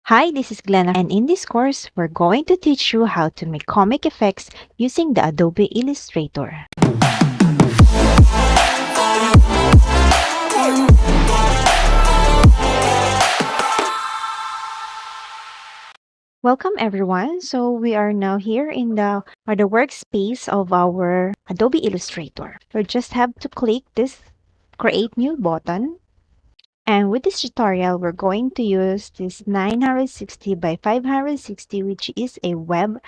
Hi, this is Glenna, and in this course, we're going to teach you how to make comic effects using the Adobe Illustrator. Welcome everyone. So we are now here in the workspace of our Adobe Illustrator. We just have to click this Create New button. And with this tutorial, we're going to use this 960 by 560, which is a web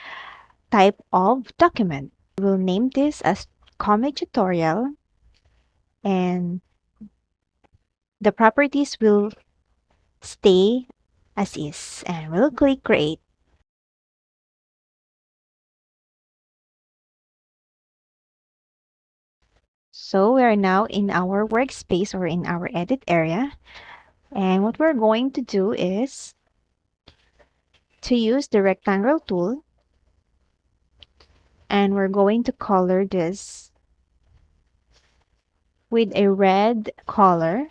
type of document. We'll name this as Comic Tutorial, and the properties will stay as is, and we'll click Create. So we are now in our workspace or in our edit area, and what we're going to do is to use the rectangle tool, and we're going to color this with a red color.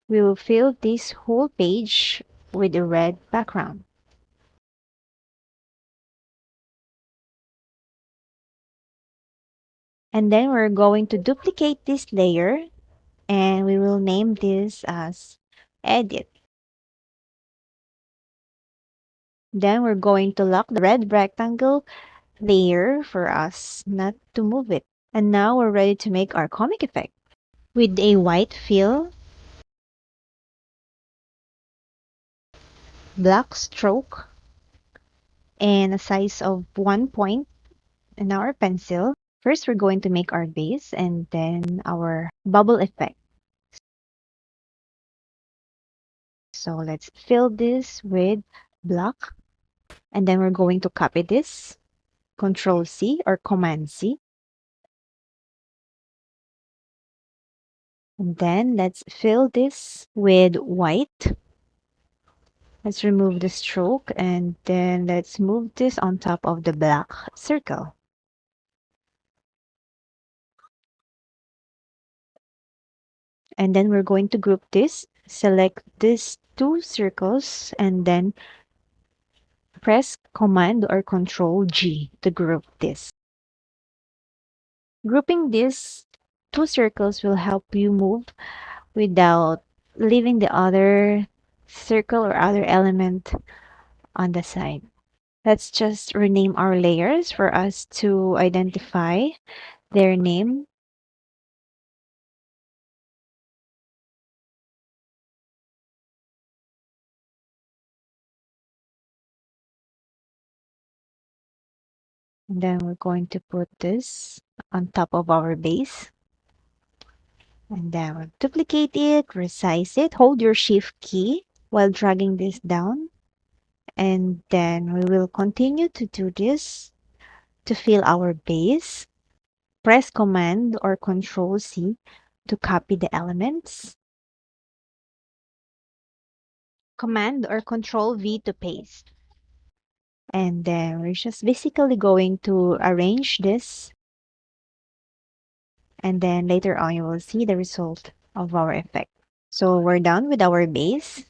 We will fill this whole page with a red background. And then we're going to duplicate this layer, and we will name this as Edit. Then we're going to lock the red rectangle layer for us not to move it. And now we're ready to make our comic effect. With a white fill, black stroke, and a size of 1 point in our pencil. First, we're going to make our base and then our bubble effect. So let's fill this with black, and then we're going to copy this, Control C or Command C. And then let's fill this with white. Let's remove the stroke, and then let's move this on top of the black circle. And then we're going to group this, select these two circles, and then press Command or Control G to group this. Grouping these two circles will help you move without leaving the other circle or other element on the side. Let's just rename our layers for us to identify their name. And then we're going to put this on top of our base. And then we'll duplicate it, resize it, hold your shift key while dragging this down. And then we will continue to do this to fill our base. Press Command or Control C to copy the elements. Command or Control V to paste. And then we're just basically going to arrange this. And then later on, you will see the result of our effect. So we're done with our base.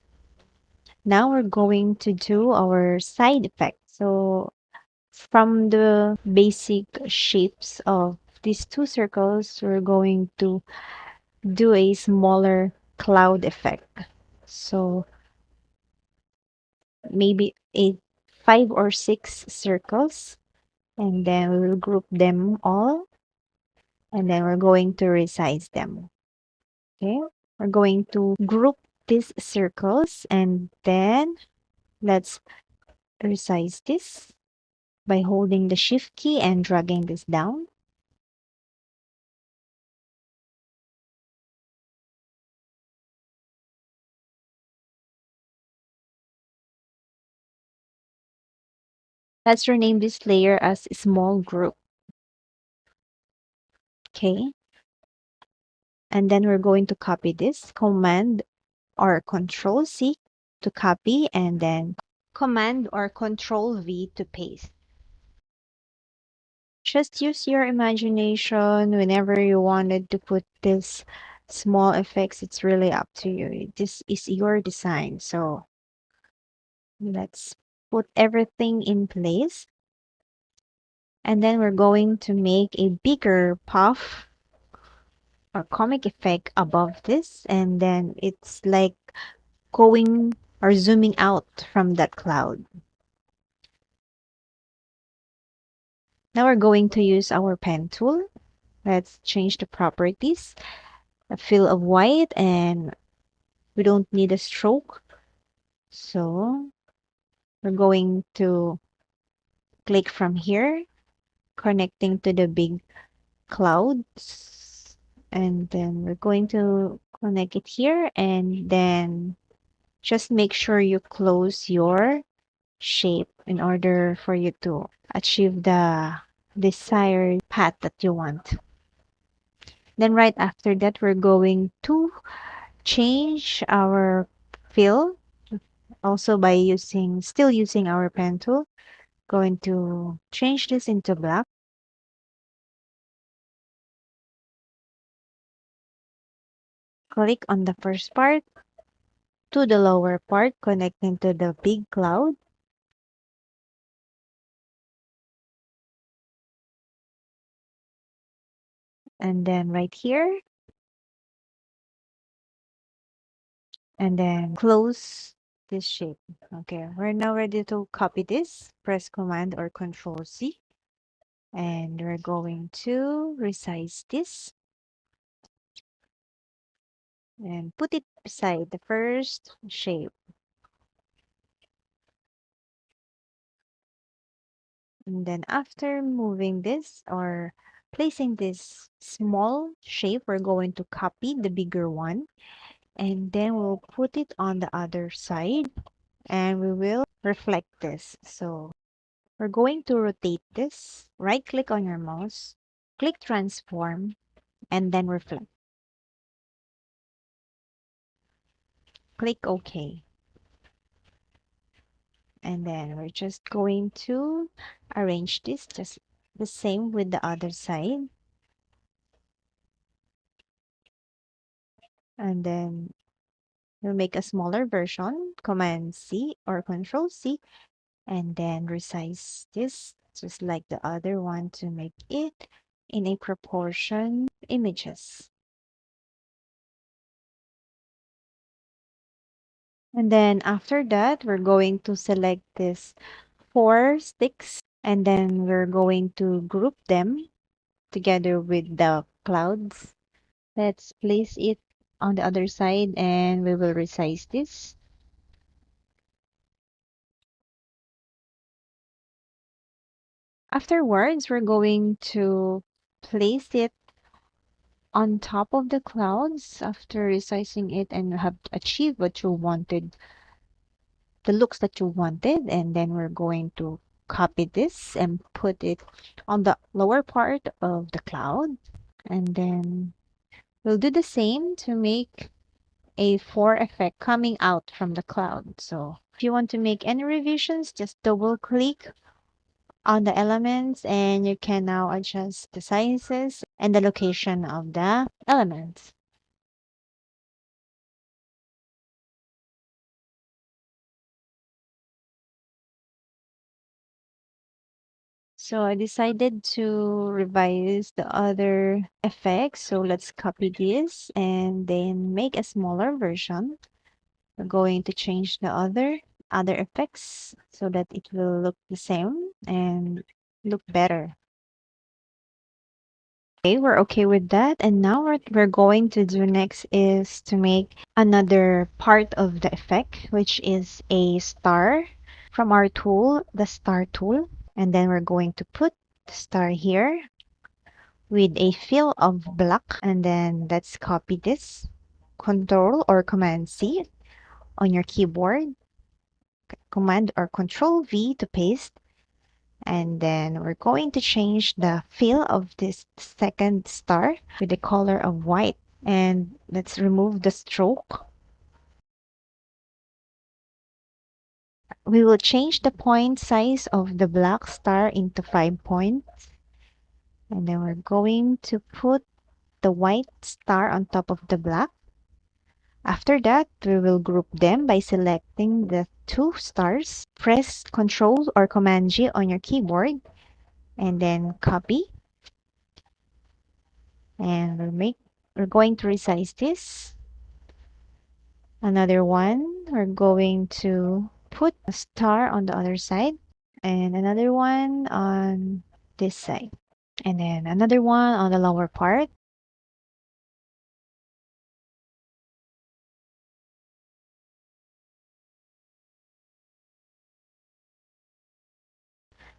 Now we're going to do our side effect. So from the basic shapes of these two circles, we're going to do a smaller cloud effect. So maybe 5 or 6 circles, and then we will group them all, and then we're going to resize them. Okay, we're going to group these circles, and then let's resize this by holding the shift key and dragging this down. Let's rename this layer as small group. Okay, and then we're going to copy this, Command or Control C to copy, and then Command or Control V to paste. Just use your imagination whenever you wanted to put this small effects. It's really up to you. This is your design. So Let's put everything in place. And then we're going to make a bigger puff or comic effect above this. And then it's like going or zooming out from that cloud. Now we're going to use our pen tool. Let's change the properties. A fill of white, and we don't need a stroke. So we're going to click from here, connecting to the big clouds. And then we're going to connect it here, and then just make sure you close your shape in order for you to achieve the desired path that you want. Then right after that, we're going to change our fill also by still using our pen tool. Going to change this into black. Click on the first part to the lower part connecting to the big cloud. And then right here, and then close this shape. Okay, we're now ready to copy this. Press Command or Control C. And we're going to resize this and put it beside the first shape. And then after moving this or placing this small shape, we're going to copy the bigger one. And then we'll put it on the other side. And we will reflect this. So we're going to rotate this. Right click on your mouse, click transform, and then reflect. Click OK. And then we're just going to arrange this just the same with the other side. And then we'll make a smaller version, Command C or Control C, and then resize this just like the other one to make it in a proportion images. And then after that, we're going to select this 4 sticks, and then we're going to group them together with the clouds. Let's place it on the other side, and we will resize this. Afterwards, we're going to place it on top of the clouds after resizing it and have achieved what you wanted, the looks that you wanted. And then we're going to copy this and put it on the lower part of the cloud. And then we'll do the same to make a 4 effect coming out from the cloud. So if you want to make any revisions, just double click on the elements and you can now adjust the sizes and the location of the elements. So I decided to revise the other effects. So let's copy this and then make a smaller version. We're going to change the other effects so that it will look the same and look better. Okay, we're okay with that. And now what we're going to do next is to make another part of the effect, which is a star from our tool, the star tool. And then we're going to put the star here with a fill of black. And then let's copy this. Control or Command C on your keyboard. Command or Control V to paste. And then we're going to change the fill of this second star with the color of white. And let's remove the stroke. We will change the point size of the black star into 5 points. And then we're going to put the white star on top of the black. After that, we will group them by selecting the two stars. Press Ctrl or Command G on your keyboard and then copy. And we're going to resize this. Another one, we're going to put a star on the other side and another one on this side. And then another one on the lower part.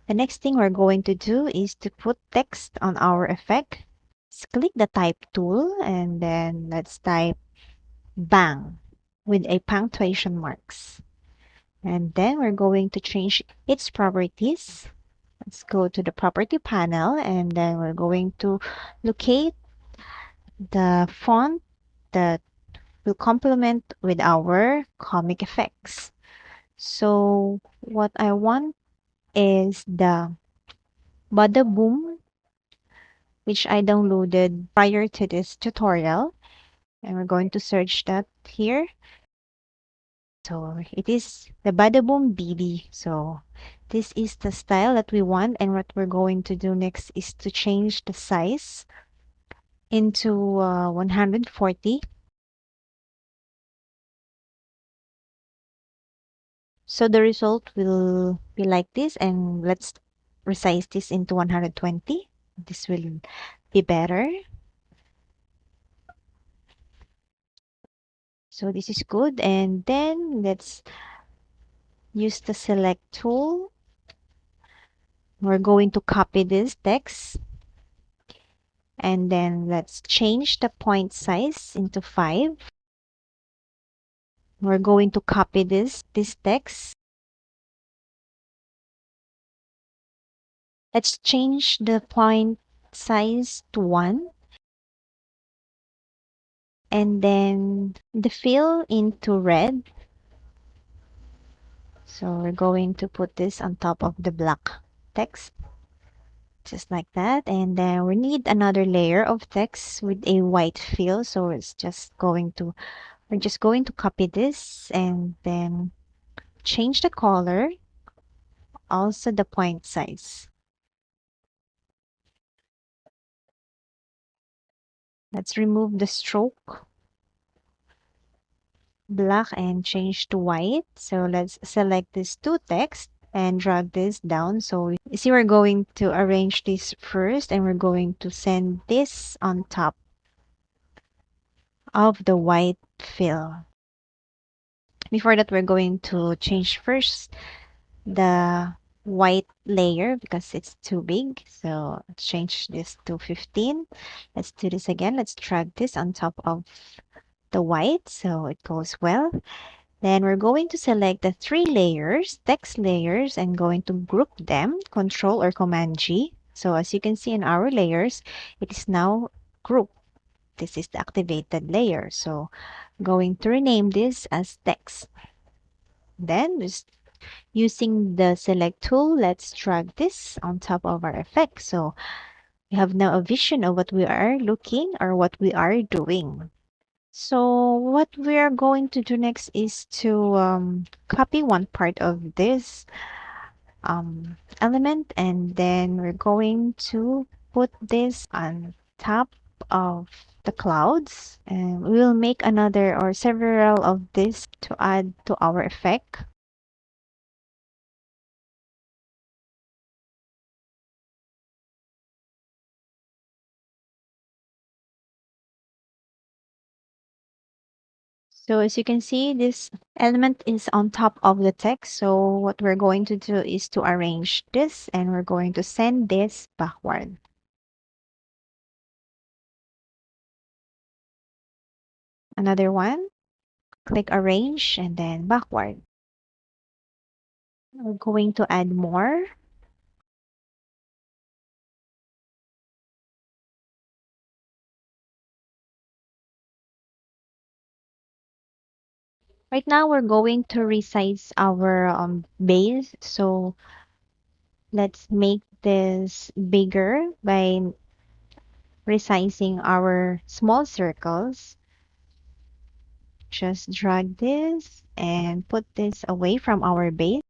The next thing we're going to do is to put text on our effect. Let's click the type tool and then let's type bang with a punctuation marks. And then we're going to change its properties. Let's go to the property panel and then we're going to locate the font that will complement with our comic effects. So what I want is the Bada Boom, which I downloaded prior to this tutorial. And we're going to search that here. So it is the Badaboom BB. So this is the style that we want. And what we're going to do next is to change the size into 140. So the result will be like this. And let's resize this into 120. This will be better. So this is good. And then let's use the select tool. We're going to copy this text. And then let's change the point size into 5. We're going to copy this text. Let's change the point size to 1. And then the fill into red. So we're going to put this on top of the black text. Just like that. And then we need another layer of text with a white fill. So we're just going to copy this and then change the color, also the point size. Let's remove the stroke black and change to white. So let's select these two text and drag this down. So you see we're going to arrange this first and we're going to send this on top of the white fill. Before that, we're going to change first the white layer because it's too big. So let's change this to 15. Let's do this again. Let's drag this on top of the white so it goes well. Then we're going to select the 3 layers, text layers, and going to group them, Control or Command G. So as you can see in our layers, it is now grouped. This is the activated layer. So going to rename this as text. Then just using the select tool, let's drag this on top of our effect. So we have now a vision of what we are looking or what we are doing. So what we are going to do next is to copy one part of this element and then we're going to put this on top of the clouds and we will make another or several of this to add to our effect. So as you can see, this element is on top of the text. So what we're going to do is to arrange this and we're going to send this backward. Another one, click arrange and then backward. We're going to add more. Right now, we're going to resize our base. So let's make this bigger by resizing our small circles. just drag this and put this away from our base.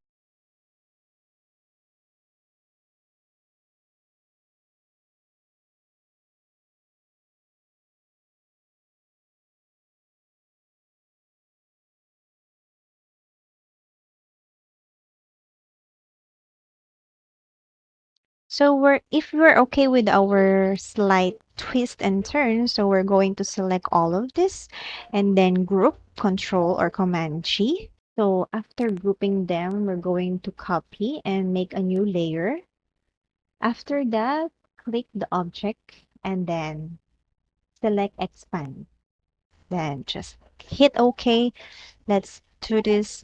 So if we're okay with our slight twist and turn, so we're going to select all of this and then group Control or Command G. So after grouping them, we're going to copy and make a new layer. After that, click the object and then select expand. Then just hit OK. Let's do this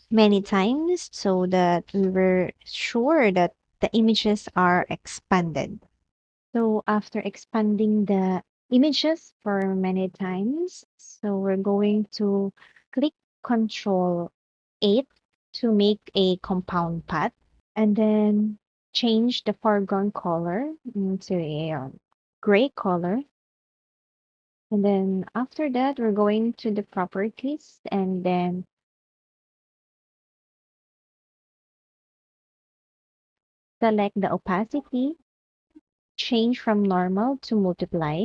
many times so that we were sure that the images are expanded. So after expanding the images for many times, so we're going to click Control 8 to make a compound path and then change the foreground color into a gray color. And then after that, we're going to the properties and then select the opacity, change from normal to multiply,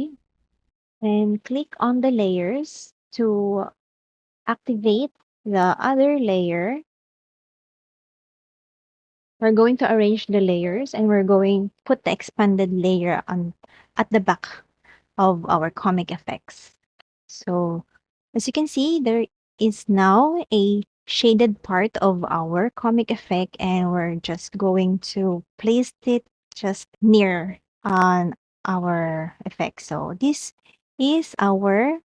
and click on the layers to activate the other layer. We're going to arrange the layers and we're going to put the expanded layer on at the back of our comic effects. So as you can see, there is now a shaded part of our comic effect and we're just going to place it just near on our effect. So this is our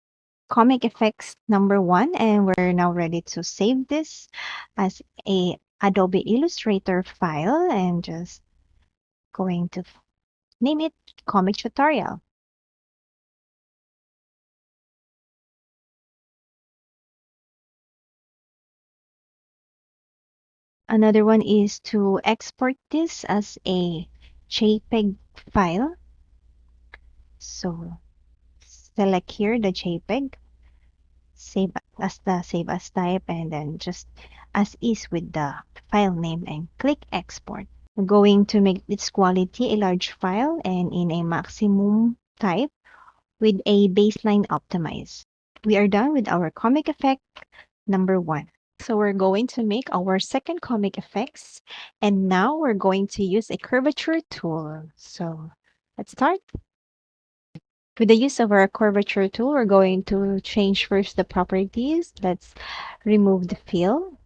comic effects number 1 and we're now ready to save this as a Adobe Illustrator file and just going to name it comic tutorial. Another one is to export this as a Jpeg file. So select here the Jpeg, save as type, and then just as is with the file name and click export. We're going to make its quality a large file and in a maximum type with a baseline optimized. We are done with our comic effect number 1. So we're going to make our second comic effects. And now we're going to use a curvature tool. So let's start. With the use of our curvature tool, we're going to change first the properties. Let's remove the fill.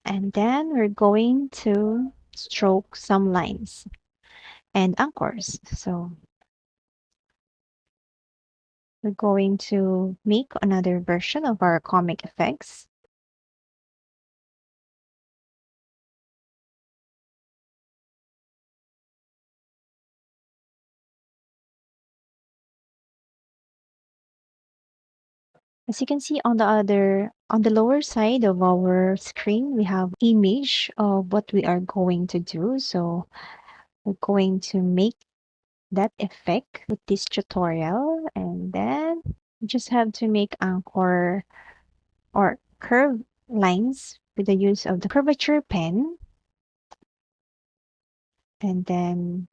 And then we're going to stroke some lines and anchors. So we're going to make another version of our comic effects. As you can see on the lower side of our screen, we have image of what we are going to do. So we're going to make that effect with this tutorial and then you just have to make anchor or curve lines with the use of the curvature pen. And then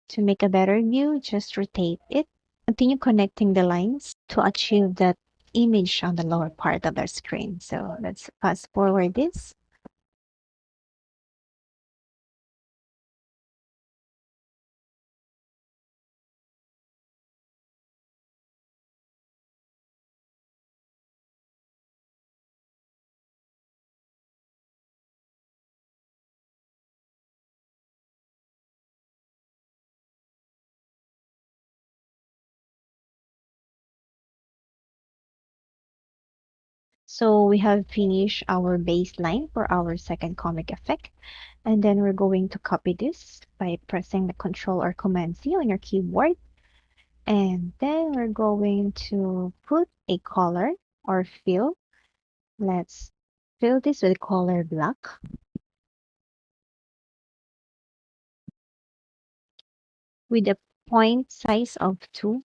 to make a better view, just rotate it. Continue connecting the lines to achieve that image on the lower part of the screen. So let's fast forward this. So we have finished our baseline for our second comic effect. And then we're going to copy this by pressing the Control or Command C on your keyboard. And then we're going to put a color or fill. Let's fill this with color black. With a point size of 2.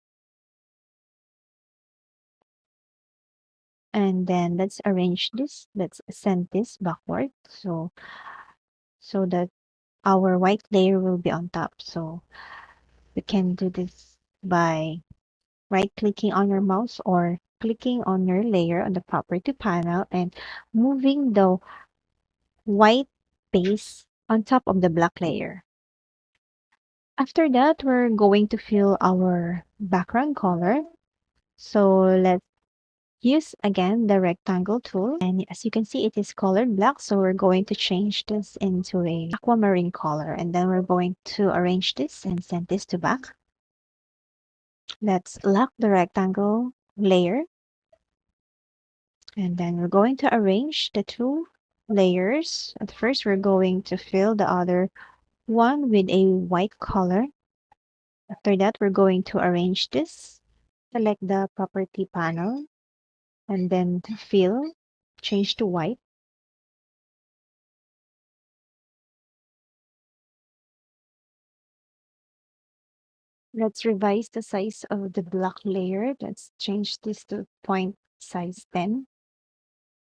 And then let's arrange this. Let's send this backward. So that our white layer will be on top. So we can do this by right clicking on your mouse or clicking on your layer on the property panel and moving the white base on top of the black layer. After that, we're going to fill our background color. So let's use again the rectangle tool. And as you can see, it is colored black. So we're going to change this into a aquamarine color. And then we're going to arrange this and send this to back. Let's lock the rectangle layer. And then we're going to arrange the two layers. At first, we're going to fill the other one with a white color. After that, we're going to arrange this. Select the property panel and then fill, change to white. Let's revise the size of the black layer. Let's change this to point size 10.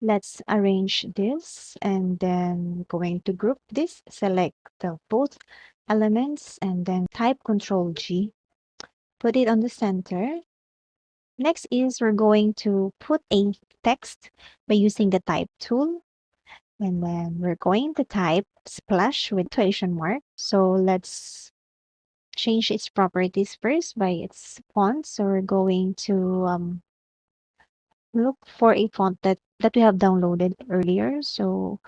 Let's arrange this and then going to group this, select the both elements and then type Control G. Put it on the center. Next is we're going to put a text by using the type tool. And then we're going to type splash with quotation mark. So let's change its properties first by its font. So we're going to look for a font that we have downloaded earlier. So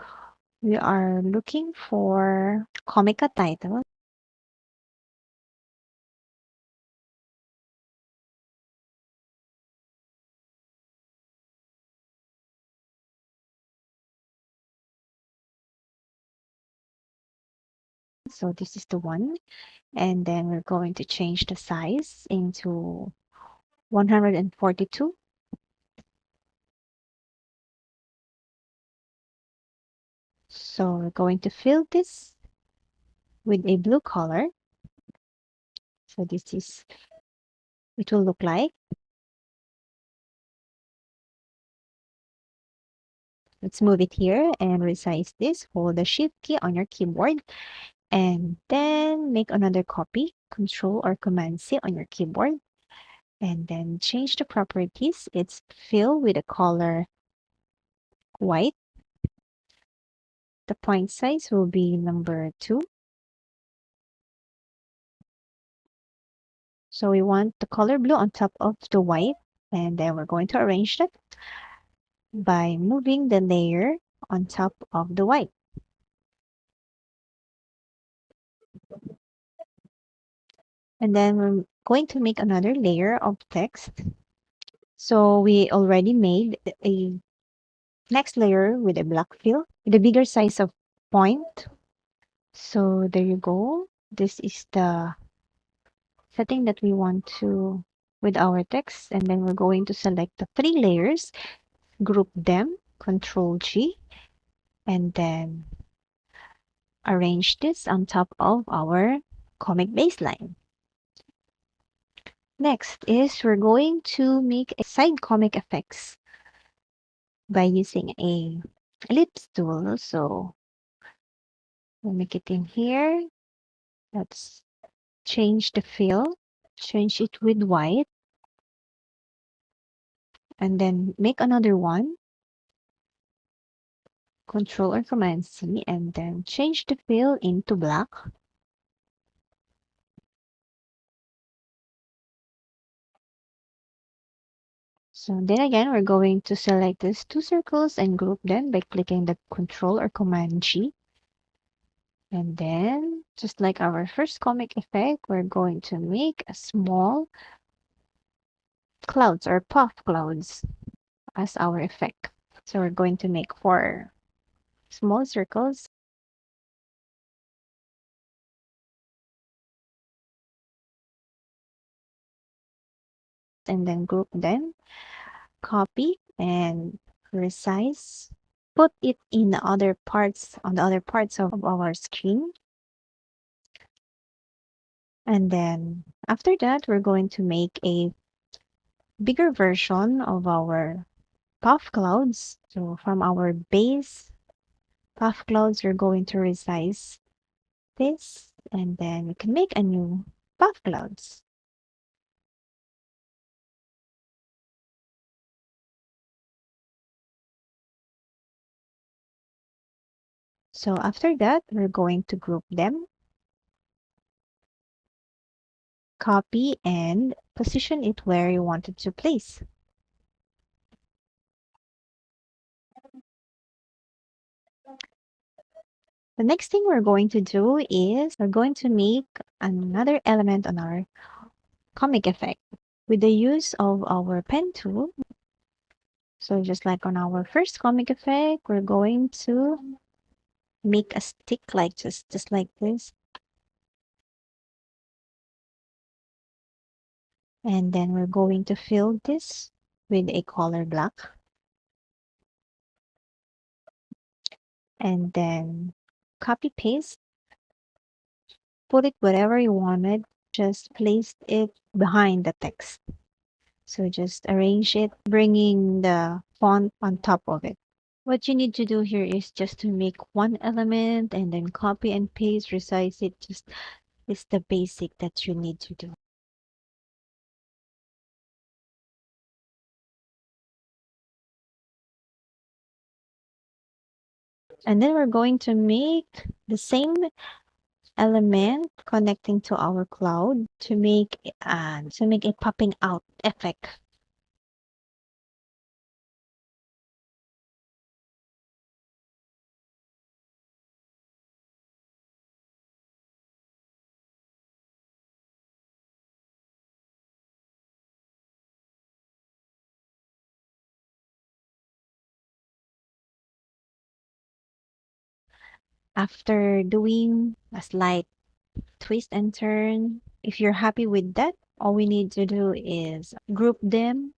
we are looking for Comica title. So this is the one. And then we're going to change the size into 142. So we're going to fill this with a blue color. So this is, it will look like. Let's move it here and resize this. Hold the Shift key on your keyboard and then make another copy. Control or Command C on your keyboard. And then change the properties. It's fill with the color white. The point size will be number 2. So we want the color blue on top of the white. And then we're going to arrange that by moving the layer on top of the white. And then we're going to make another layer of text. So we already made a next layer with a black fill with a bigger size of point. So there you go. This is the setting that we want to with our text. And then we're going to select the 3 layers, group them, Control G, and then arrange this on top of our comic baseline. Next is we're going to make a side comic effects by using a ellipse tool. So we'll make it in here. Let's change the fill, change it with white, and then make another one. Control or Command C, and then change the fill into black. So then again, we're going to select these 2 circles and group them by clicking the Control or Command G. And then, just like our first comic effect, we're going to make a small clouds or puff clouds as our effect. So we're going to make 4 small circles. And then group them, copy, and resize. Put it in the other parts, on the other parts of our screen. And then after that, we're going to make a bigger version of our puff clouds. So from our base puff clouds, we're going to resize this, and then we can make a new puff clouds. So after that, we're going to group them, copy, and position it where you want it to place. The next thing we're going to do is we're going to make another element on our comic effect with the use of our pen tool. So just like on our first comic effect, we're going to make a stick like just like this. And then we're going to fill this with a color black. And then copy paste, put it wherever you wanted, just place it behind the text. So just arrange it, bringing the font on top of it. What you need to do here is just to make one element and then copy and paste, resize it. Just is the basic that you need to do. And then we're going to make the same element connecting to our cloud to make a popping out effect. After doing a slight twist and turn, if you're happy with that, all we need to do is group them,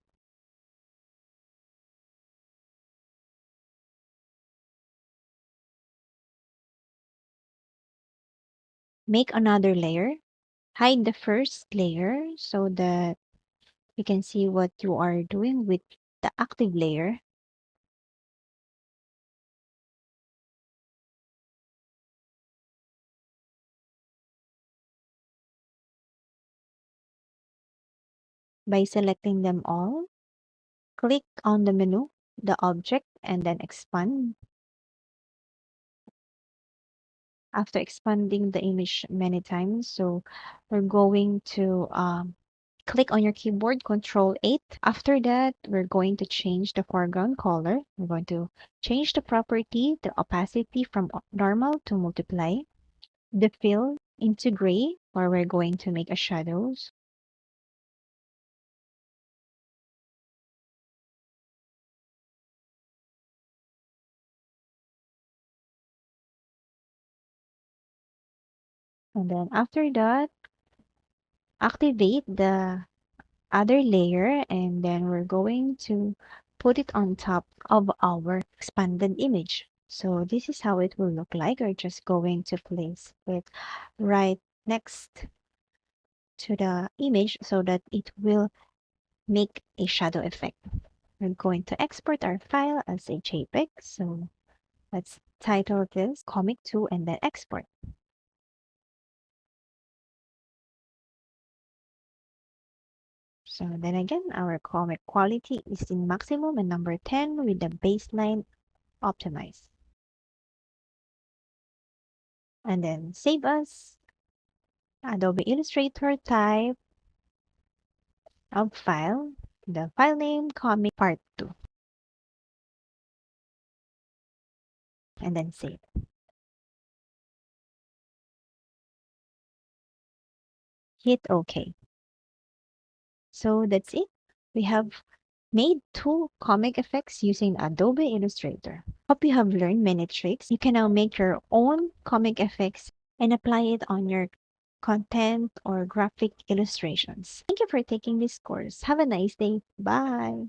make another layer, hide the first layer so that you can see what you are doing with the active layer. By selecting them all, click on the menu, the object, and then expand. After expanding the image many times, so we're going to click on your keyboard, Control 8. After that, we're going to change the foreground color. We're going to change the property, the opacity from normal to multiply, the fill into gray, where we're going to make a shadows. And then after that, activate the other layer, and then we're going to put it on top of our expanded image. So this is how it will look like. We're just going to place it right next to the image so that it will make a shadow effect. We're going to export our file as a JPEG. So let's title this Comic 2 and then export. So then again, our comic quality is in maximum and number 10 with the baseline optimized. And then save as Adobe Illustrator type of file, the file name Comic Part 2, and then save. Hit OK. So that's it. We have made 2 comic effects using Adobe Illustrator. Hope you have learned many tricks. You can now make your own comic effects and apply it on your content or graphic illustrations. Thank you for taking this course. Have a nice day. Bye.